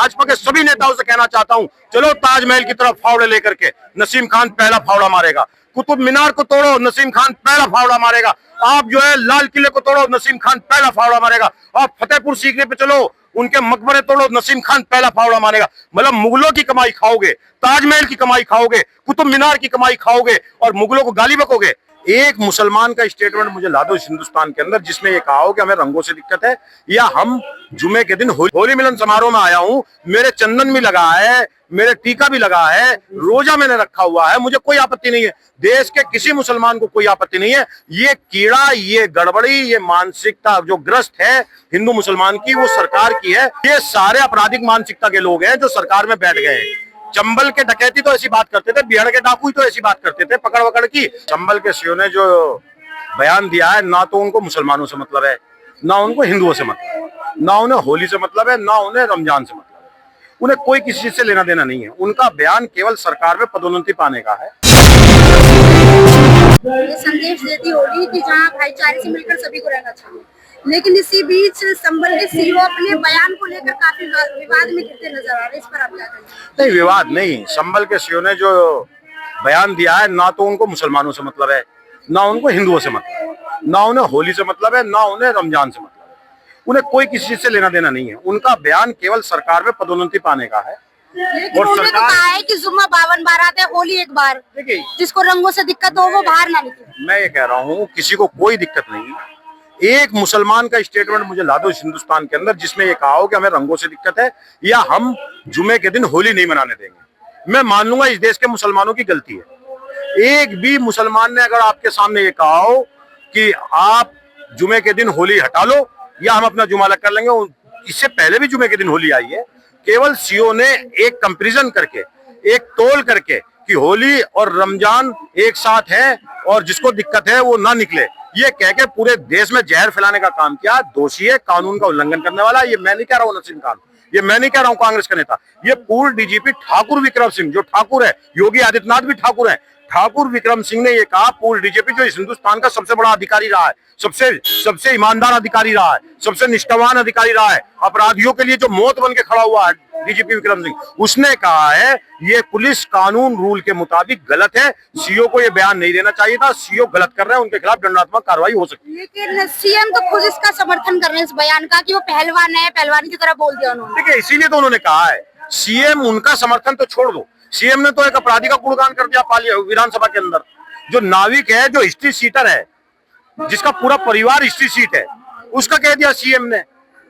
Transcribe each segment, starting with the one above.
भाजपा के सभी नेताओं से कहना चाहता हूं, चलो ताजमहल की तरफ फावड़े लेकर के, नसीम खान पहला फावड़ा मारेगा। कुतुब मीनार को तोड़ो, नसीम खान पहला फावड़ा मारेगा। आप जो है लाल किले को तोड़ो, नसीम खान पहला फावड़ा मारेगा। आप फतेहपुर सीकरी पे चलो, उनके मकबरे तोड़ो, नसीम खान पहला फावड़ा मारेगा। मतलब मुगलों की कमाई खाओगे, ताजमहल की कमाई खाओगे, कुतुब मीनार की कमाई खाओगे और मुगलों को गाली बकोगे। एक मुसलमान का स्टेटमेंट मुझे ला दो इस हिंदुस्तान के अंदर जिसमें ये कहा हो कि हमें रंगों से दिक्कत है, या हम जुमे के दिन होली मिलन समारोह में आया हूं, मेरे चंदन भी लगा है, मेरे टीका भी लगा है, रोजा मैंने रखा हुआ है, मुझे कोई आपत्ति नहीं है। देश के किसी मुसलमान को कोई आपत्ति नहीं है। ये कीड़ा, ये गड़बड़ी, ये मानसिकता जो ग्रस्त है हिंदू मुसलमान की, वो सरकार की है। ये सारे आपराधिक मानसिकता के लोग हैं जो सरकार में बैठ गए हैं। चंबल के डकैती तो ऐसी बात करते थे, बिहार के डाकू तो ऐसी बात करते थे, पकड़ वकड़ की। चंबल के सीओ ने जो बयान दिया है, ना तो उनको मुसलमानों से मतलब है, ना उनको हिंदुओं से मतलब है, ना उन्हें होली से मतलब है, ना उन्हें रमजान से मतलब है। उन्हें कोई किसी चीज से लेना देना नहीं है। उनका बयान केवल सरकार में पदोन्नति पाने का है। ये संदेश देती होली कि जहाँ भाईचारे से मिलकर सभी को रहना चाहिए, लेकिन इसी बीच संबल के सीओ अपने बयान को लेकर काफी विवाद में गिरते नजर आ रहे हैं। इस पर आप क्या कहेंगे? नहीं, विवाद नहीं। संबल के सीओ ने जो बयान दिया है, ना तो उनको मुसलमानों से मतलब है, ना उनको हिंदुओं से मतलब है, ना उन्हें होली से मतलब है, ना उन्हें रमजान से मतलब है। उन्हें कोई किसी चीज से लेना देना नहीं है। उनका बयान केवल सरकार में पदोन्नति पाने का है। लेकिन उन्होंने तो कहा है कि जुम्मा 52 बार आते हैं, होली एक बार, जिसको रंगों से दिक्कत हो वो बाहर ना निकले। मैं ये कह रहा हूँ, किसी को कोई दिक्कत नहीं है। एक मुसलमान का स्टेटमेंट मुझे ला दो इस हिंदुस्तान के अंदर जिसमें ये कहा हो कि हमें रंगों से दिक्कत है, या हम जुमे के दिन होली नहीं मनाने देंगे। मैं मान लूंगा इस देश के मुसलमानों की गलती है। एक भी मुसलमान ने अगर आपके सामने ये कहा हो कि आप जुमे के दिन होली हटा लो या हम अपना जुमा अलग कर लेंगे, इससे पहले भी जुमे के दिन होली आई है। केवल सीओ ने एक कंपैरिजन करके, एक तोल करके कि होली और रमजान एक साथ है और जिसको दिक्कत है वो ना निकले, ये कह के पूरे देश में जहर फैलाने का काम किया। दोषी है, कानून का उल्लंघन करने वाला। ये मैं नहीं कह रहा हूँ नसीम खान, ये मैं नहीं कह रहा हूँ कांग्रेस का नेता, ये पूर्व डीजीपी ठाकुर विक्रम सिंह, जो ठाकुर है, योगी आदित्यनाथ भी ठाकुर है। ठाकुर विक्रम सिंह ने ये कहा, पूर्व डीजीपी जो इस हिंदुस्तान का सबसे बड़ा अधिकारी रहा है, सबसे ईमानदार अधिकारी रहा है, सबसे निष्ठावान अधिकारी रहा है, अपराधियों के लिए जो मौत बन के खड़ा हुआ है डीजीपी विक्रम सिंह, उसने कहा है ये पुलिस कानून रूल के मुताबिक गलत है। सीओ को ये बयान नहीं देना चाहिए था। सीओ गलत कर रहे हैं, उनके खिलाफ दंडात्मक कार्रवाई हो सकती है। लेकिन सीएम तो खुद इसका समर्थन कर रहे हैं, इस बयान का, कि वो पहलवान है, पहलवान की तरह बोल दिया उन्होंने। ठीक है, इसीलिए तो उन्होंने कहा है। सीएम उनका समर्थन तो छोड़ दो, सीएम ने तो एक अपराधी का गुणगान कर दिया विधानसभा के अंदर। जो नाविक है, जो हिस्ट्री सीटर है, जिसका पूरा परिवार हिस्ट्री सीट है, उसका कह दिया सीएम ने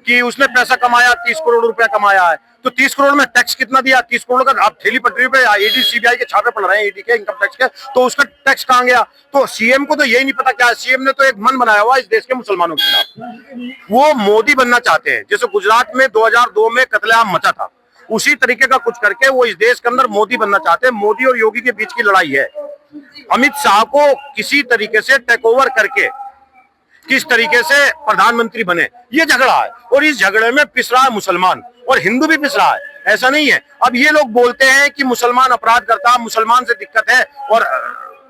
कि उसने पैसा कमाया, 30 करोड़ रुपया कमाया है। तो 30 करोड़ में टैक्स कितना दिया? 30 करोड़ का आप ठेली पटरी पे ईडी सीबीआई के छापे पड़ रहे हैं, ईडी के, इनकम टैक्स के, तो उसका टैक्स कहां गया? तो सीएम को तो यही नहीं पता क्या है। सीएम ने तो एक मन बनाया हुआ इस देश के मुसलमानों के खिलाफ। वो मोदी बनना चाहते हैं। जैसे गुजरात में 2002 में कत्लेआम मचा था, उसी तरीके का कुछ करके वो इस देश के अंदर मोदी बनना चाहते हैं। मोदी और योगी के बीच की लड़ाई है। अमित शाह को किसी तरीके से टेक ओवर करके किस तरीके से प्रधानमंत्री बने, ये झगड़ा है। और इस झगड़े में पिस रहा है मुसलमान, और हिंदू भी पिस रहा है। ऐसा नहीं है। अब ये लोग बोलते हैं कि मुसलमान अपराध करता, मुसलमान से दिक्कत है। और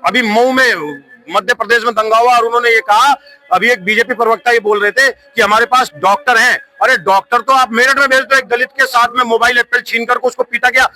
अभी मऊ में, मध्य प्रदेश में दंगा हुआ और उन्होंने ये कहा, अभी एक बीजेपी प्रवक्ता ये बोल रहे थे कि हमारे पास डॉक्टर हैं। अरे डॉक्टर तो आप मेरठ में भेज दो। एक दलित के साथ में मोबाइल एप्पल छीन करके उसको पीटा गया।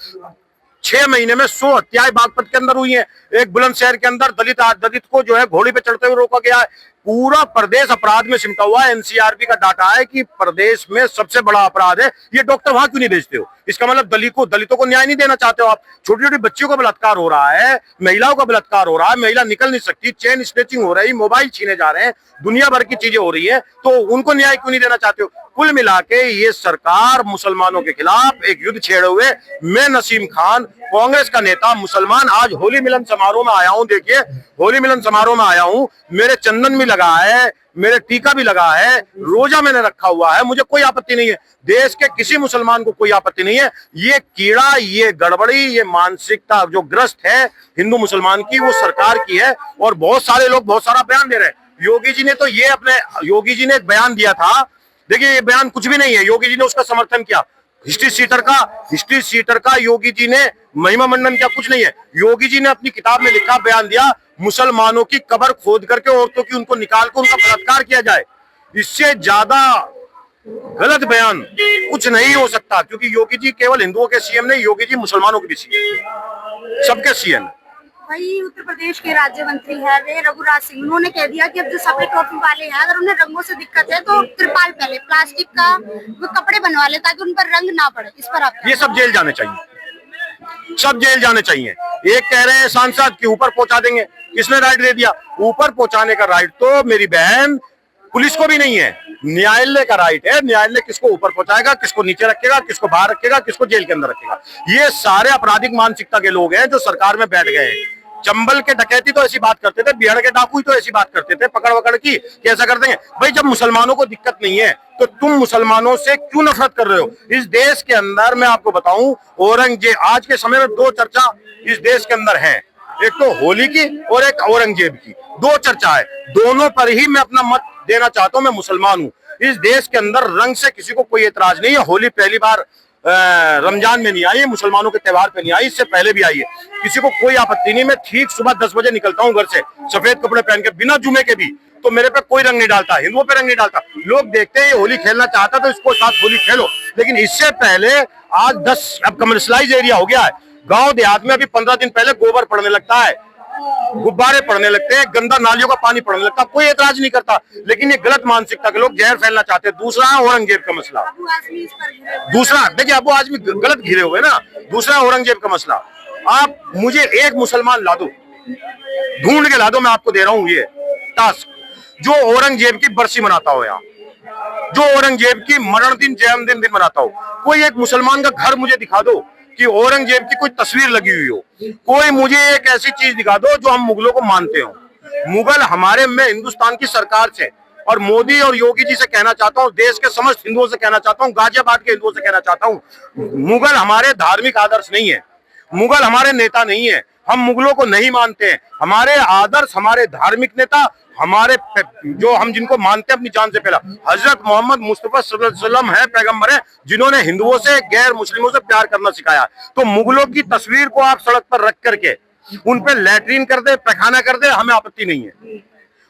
6 महीने में 100 हत्याएं बागपत के अंदर हुई हैं। एक बुलंदशहर के अंदर दलित को जो है घोड़ी पे चढ़ते हुए रोका गया है। पूरा प्रदेश अपराध में सिमटा हुआ है। एनसीआरबी का डाटा है कि प्रदेश में सबसे बड़ा अपराध है। ये डॉक्टर वहां क्यों नहीं भेजते हो? इसका मतलब दलितों को न्याय नहीं देना चाहते हो आप। छोटी छोटी बच्चियों का बलात्कार हो रहा है, महिलाओं का बलात्कार हो रहा है, महिला निकल नहीं सकती, चेन स्नेचिंग हो रही, मोबाइल छीने जा रहे हैं, दुनिया भर की चीजें हो रही है, तो उनको न्याय क्यों नहीं देना चाहते हो? कुल मिला के ये सरकार मुसलमानों के खिलाफ एक युद्ध छेड़े हुए। मैं नसीम खान, कांग्रेस का नेता, मुसलमान, आज होली मिलन समारोह में आया हूं। देखिए, होली मिलन समारोह में आया हूं, मेरे चंदन भी लगा है, मेरे टीका भी लगा है, रोजा मैंने रखा हुआ है, मुझे कोई आपत्ति नहीं है। देश के किसी मुसलमान को कोई आपत्ति नहीं है। ये कीड़ा, ये गड़बड़ी, ये मानसिकता जो ग्रस्त है हिंदू मुसलमान की, वो सरकार की है। और बहुत सारे लोग बहुत सारा बयान दे रहे हैं। योगी जी ने एक बयान दिया था। देखिए, ये बयान कुछ भी नहीं है। योगी जी ने उसका समर्थन किया। हिस्ट्री सीटर का योगी जी ने महिमा मंडन किया, कुछ नहीं है। योगी जी ने अपनी किताब में लिखा, बयान दिया, मुसलमानों की कब्र खोद करके औरतों की उनको निकाल कर उनका बलात्कार किया जाए। इससे ज्यादा गलत बयान कुछ नहीं हो सकता, क्योंकि योगी जी केवल हिंदुओं के सीएम नहीं, योगी जी मुसलमानों के भी सीएम, सबके सीएम। वही उत्तर प्रदेश के राज्य मंत्री है वे रघुराज सिंह, उन्होंने कह दिया कि अब जो सफेद टोपी वाले हैं अगर उन्हें रंगों से दिक्कत है तो त्रिपाल पहले प्लास्टिक का वो कपड़े बनवा ले ताकि उन पर रंग ना पड़े। इस पर आप ये सब जेल जाने चाहिए, सब जेल जाने चाहिए। एक कह रहे हैं सांसद कि ऊपर पहुंचा देंगे, किसने राइट दे दिया? ऊपर पहुंचाने का राइट तो मेरी बहन पुलिस को भी नहीं है, न्यायालय का राइट है। न्यायालय किसको ऊपर पहुंचाएगा, किसको नीचे रखेगा, किसको बाहर रखेगा, किसको जेल के अंदर रखेगा। ये सारे आपराधिक मानसिकता के लोग हैं जो सरकार में बैठ गए हैं। चंबल के डकैती तो ऐसी बात करते थे, बिहार के डाकू तो ऐसी बात करते थे, पकड़ वकड़ की कि ऐसा कर देंगे। भाई जब मुसलमानों को दिक्कत नहीं है तो तुम मुसलमानों से क्यों नफरत कर रहे हो? इस देश के अंदर मैं आपको बताऊं, औरंगजेब, आज के समय में दो चर्चा इस देश के अंदर है, एक तो होली की और एक औरंगजेब की, दो चर्चा है। दोनों पर ही मैं अपना मत देना चाहता हूं। मैं मुसलमान हूं, इस देश के अंदर रंग से किसी को कोई एतराज नहीं है। होली पहली बार रमजान में नहीं आई है, मुसलमानों के त्योहार पे नहीं आई, इससे पहले भी आई है, किसी को कोई आपत्ति नहीं। मैं ठीक सुबह 10 बजे निकलता हूँ घर से सफेद कपड़े पहन के, बिना जुमे के भी, तो मेरे पे कोई रंग नहीं डालता, हिंदुओं पे रंग नहीं डालता। लोग देखते हैं ये होली खेलना चाहता तो इसको साथ होली खेलो, लेकिन इससे पहले आज 10 अब कमर्शलाइज एरिया हो गया है। गांव देहात में अभी 15 दिन पहले गोबर पड़ने लगता है, गुब्बारे पड़ने लगते हैं, गंदा नालियों का पानी पड़ने लगता है, कोई एतराज नहीं करता। लेकिन ये गलत मानसिकता के लोग जहर फैलना चाहते हैं। दूसरा औरंगजेब का मसला, दूसरा देखिए अबू आजमी गलत घिरे हुए ना। दूसरा औरंगजेब का मसला, आप मुझे एक मुसलमान ला दो, ढूंढ के ला दो, मैं आपको दे रहा हूं ये टास्क, जो औरंगजेब की बरसी मनाता हो, यहाँ जो औरंगजेब की मरण दिन जन्मदिन दिन मनाता हो। कोई एक मुसलमान का घर मुझे दिखा दो कि औरंगजेब की कोई तस्वीर लगी हुई हो। कोई मुझे एक ऐसी चीज दिखा दो जो हम मुगलों को मानते हो। मुगल हमारे में हिंदुस्तान की सरकार से, और मोदी और योगी जी से कहना चाहता हूँ, देश के समस्त हिंदुओं से कहना चाहता हूँ, गाजियाबाद के हिंदुओं से कहना चाहता हूँ, मुगल हमारे धार्मिक आदर्श नहीं है, मुगल हमारे नेता नहीं है, हम मुगलों को नहीं मानते हैं। हमारे आदर्श, हमारे धार्मिक नेता, हमारे जो हम जिनको मानते हैं अपनी जान से पहला, हजरत मोहम्मद मुस्तफा सल्लल्लाहु अलैहि वसल्लम है, पैगंबर है, जिन्होंने हिंदुओं से, गैर मुस्लिमों से प्यार करना सिखाया। तो मुगलों की तस्वीर को आप सड़क पर रख करके उन पे लैट्रिन कर दे, पैखाना कर दे, हमें आपत्ति नहीं है।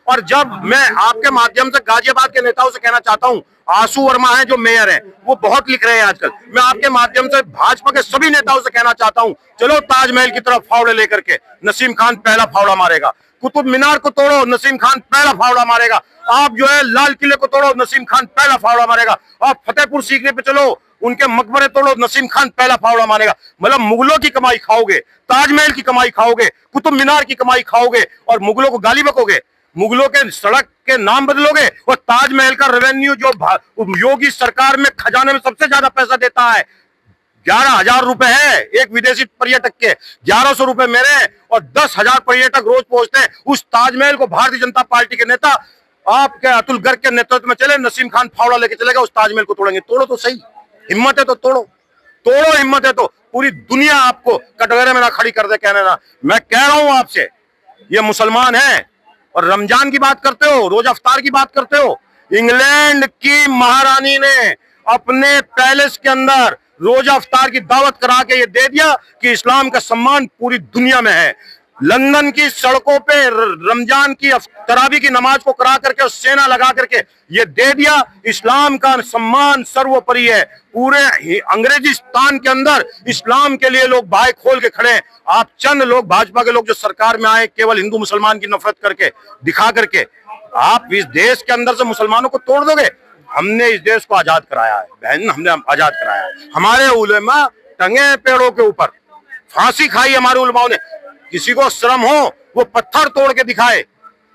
और जब मैं आपके माध्यम से गाजियाबाद के नेताओं से कहना चाहता हूं, आशु वर्मा है जो मेयर है, वो बहुत लिख रहे हैं आजकल, मैं आपके माध्यम से भाजपा के सभी नेताओं से कहना चाहता हूं, चलो ताजमहल की तरफ फावड़े लेकर के, नसीम खान पहला फावड़ा मारेगा। कुतुब मीनार को तोड़ो, नसीम खान पहला फावड़ा मारेगा। आप जो है लाल किले को तोड़ो, नसीम खान पहला फावड़ा मारेगा। आप फतेहपुर सीकरी पे चलो, उनके मकबरे तोड़ो, नसीम खान पहला फावड़ा मारेगा। मतलब मुगलों की कमाई खाओगे, ताजमहल की कमाई खाओगे, कुतुब मीनार की कमाई खाओगे, और मुगलों को गाली बकोगे, मुगलों के सड़क के नाम बदलोगे, और ताजमहल का रेवेन्यू जो योगी सरकार में खजाने में सबसे ज्यादा पैसा देता है, 11,000 रुपए है एक विदेशी पर्यटक के, 1100 रुपए मेरे, और 10,000 पर्यटक रोज पहुंचते हैं। उस ताजमहल को भारतीय जनता पार्टी के नेता आपके अतुल गर्ग के नेतृत्व में चले, नसीम खान फावड़ा लेके चलेगा, उस ताजमहल को तोड़ेंगे। तोड़ो तो सही, हिम्मत है तो तोड़ो, तोड़ो, हिम्मत है तो पूरी दुनिया आपको कटघरे में ना खड़ी कर दे कहने ना। मैं कह रहा हूं आपसे, ये मुसलमान है और रमजान की बात करते हो, रोजा अफ्तार की बात करते हो। इंग्लैंड की महारानी ने अपने पैलेस के अंदर रोजा अफ्तार की दावत करा के ये दे दिया कि इस्लाम का सम्मान पूरी दुनिया में है। लंदन की सड़कों पे रमजान की तरावी की नमाज को करा करके और सेना लगा करके ये दे दिया, इस्लाम का सम्मान सर्वोपरि है। पूरे अंग्रेजिस्तान के अंदर इस्लाम के लिए लोग बाहें खोल के खड़े हैं। आप चंद लोग, भाजपा के लोग जो सरकार में आए केवल हिंदू मुसलमान की नफरत करके दिखा करके, आप इस देश के अंदर से मुसलमानों को तोड़ दोगे। हमने इस देश को आजाद कराया है बहन, हमने आजाद कराया है। हमारे उलेमा टंगे पेड़ों के ऊपर, फांसी खाई हमारे उलेमाओं ने। किसी को शर्म हो वो पत्थर तोड़ के दिखाए।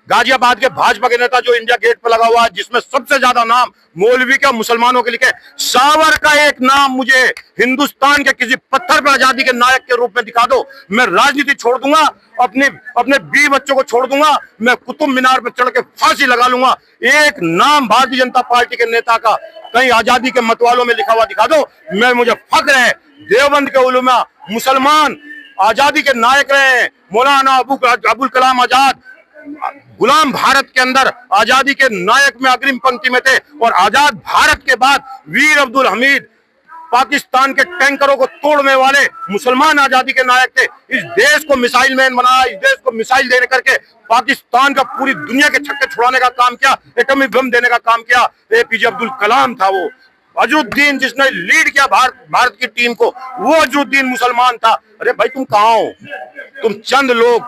गाजियाबाद के भाजपा के नेता जो इंडिया गेट पर लगा हुआ है, जिसमें सबसे ज्यादा नाम मौलवी के मुसलमानों के लिखे, सावर का एक नाम मुझे हिंदुस्तान के किसी पत्थर पर आजादी के नायक के रूप में दिखा दो, मैं राजनीति छोड़ दूंगा, अपने 20 बच्चों को छोड़ दूंगा, मैं कुतुब मीनार पर चढ़ के फांसी लगा लूंगा। एक नाम भारतीय जनता पार्टी के नेता का कहीं आजादी के मतवालों में लिखा हुआ दिखा दो, मैं मुझे फख्र है। देवबंद के उलमा मुसलमान आजादी के नायक रहे हैं। मौलाना अबुल कलाम आजाद गुलाम भारत के अंदर आजादी के नायक में अग्रिम पंक्ति में थे, और आजाद भारत के बाद वीर अब्दुल हमीद पाकिस्तान के टैंकरों को तोड़ने वाले मुसलमान आजादी के नायक थे। इस देश को मिसाइल मैन बनाया, इस देश को मिसाइल देने करके पाकिस्तान का पूरी दुनिया के छक्के छुड़ाने का काम किया, एटॉमिक बम देने का काम किया। एपीजे अब्दुल कलाम था वो। अजरुद्दीन जिसने लीड किया भारत की टीम को, वो अजरुद्दीन मुसलमान था। अरे भाई तुम कहाँ हो? तुम चंद लोग,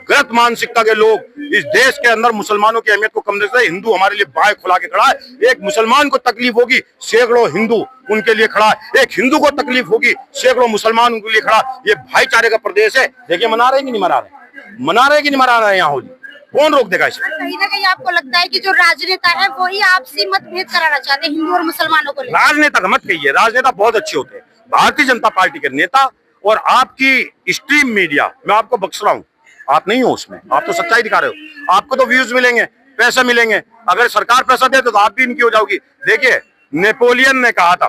गलत मानसिकता के लोग इस देश के अंदर मुसलमानों की अहमियत को कम देखते हैं। हिंदू हमारे लिए बाएं खुला के खड़ा है। एक मुसलमान को तकलीफ होगी, सैकड़ों हिंदू उनके लिए खड़ा है। एक हिंदू को तकलीफ होगी, सैकड़ों मुसलमान उनके लिए खड़ा। ये भाईचारे का प्रदेश है। देखिए मना रहे कि नहीं मना रहे, मना रहे कि नहीं मना रहे यहाँ होली? कौन रोक देगा इसे? कहीं ना कहीं आपको लगता है कि जो राजनेता है वही आपसी मतभेद कराना चाहते हैं हिंदू और मुसलमानों को लेकर? राजनेता मत कहिए, राजनेता बहुत अच्छे होते हैं। भारतीय जनता पार्टी के नेता और आपकी स्ट्रीम मीडिया, मैं आपको बख्श रहा हूँ, आप नहीं हो उसमें, आप तो सच्चाई दिखा रहे हो। आपको तो व्यूज मिलेंगे, पैसे मिलेंगे। अगर सरकार पैसा दे तो आप भी इनकी हो जाओगी। देखिए नेपोलियन ने कहा था,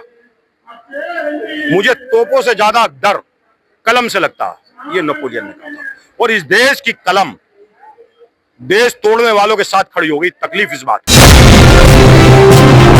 मुझे तोपों से ज्यादा डर कलम से लगता है। ये नेपोलियन ने कहा था। और इस देश की कलम देश तोड़ने वालों के साथ खड़ी हो गई। तकलीफ इस बात की।